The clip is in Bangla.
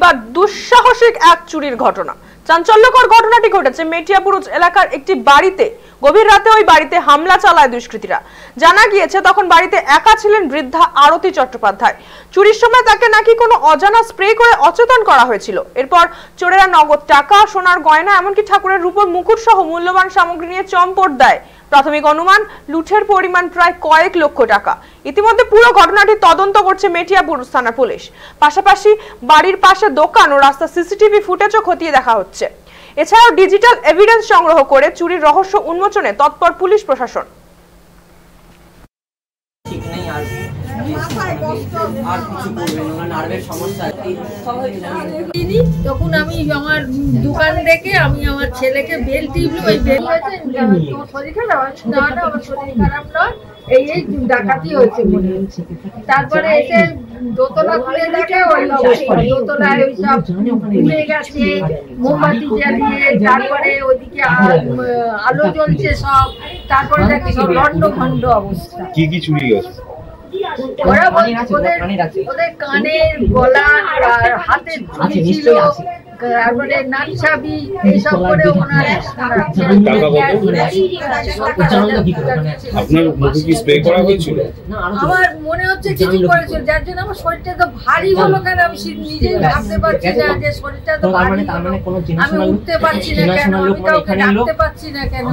এবার দুঃসাহসিক এক চুরির ঘটনা। চাঞ্চল্যকর ঘটনাটি ঘটেছে মেটিয়াপুরুষ এলাকার একটি বাড়িতে। গভীর রাতে ওই বাড়িতে হামলা চালায় দুষ্কৃতীরা। জানা গিয়েছে তখন বাড়িতে একা ছিলেন বৃদ্ধা আরতি চট্টোপাধ্যায়। চুরির সময় তাকে নাকি কোনো অজানা স্প্রে করে অচেতন করা হয়েছিল। এরপর চোরেরা নগদ টাকা, সোনার গয়না, এমনকি ঠাকুরের রূপোর মুকুট সহ মূল্যবান সামগ্রী নিয়ে চম্পট দেয়। প্রাথমিক অনুমান লুঠের পরিমাণ প্রায় কয়েক লক্ষ টাকা। ইতিমধ্যে পুরো ঘটনাটি তদন্ত করছে মেটিয়াপুরুষ থানা পুলিশ। পাশাপাশি বাড়ির পাশে দোকান ও রাস্তা সিসিটিভি ফুটেজও খতিয়ে দেখা হচ্ছে। এছাড়াও ডিজিটাল এভিডেন্স সংগ্রহ করে চুরির রহস্য উন্মোচনে তৎপর পুলিশ প্রশাসন। তখন আমি আমার দোকান দেখে আমি আমার ছেলেকে বেল টিপলো, ওই বেল হয়েছে শরীর খারাপ, না না আমার শরীর খারাপ নয়, এই ডাকাতি হয়েছে মনে হচ্ছে। তারপরে এসে দোতলা খুলে দেখে ওই দোতলায় ওই সব পুড়ে গেছে, মোমবাতি জ্বালিয়ে, তারপরে ওইদিকে আলো জ্বলছে সব, তারপরে দেখি সব লন্ড ভন্ড অবস্থা। কি কি চুরি গেছে? ওরা ওদের কানের, গলা আর হাতের চুরি ছিল, তারপরে নাকছাবি এইসব করে আপনার মুখে কি স্প্রে করা হয়েছিল? আমার মনে হচ্ছে কিছু করেছিল, যার জন্য আমার শরীরটা তো ভারী হলো। কেন আমি নিজেই ভাবতে পারছি না যে শরীরটা তো ভারী, আমি উঠতে পারছি না কেন, আমি কাউকে ডাকতে পারছি না কেন।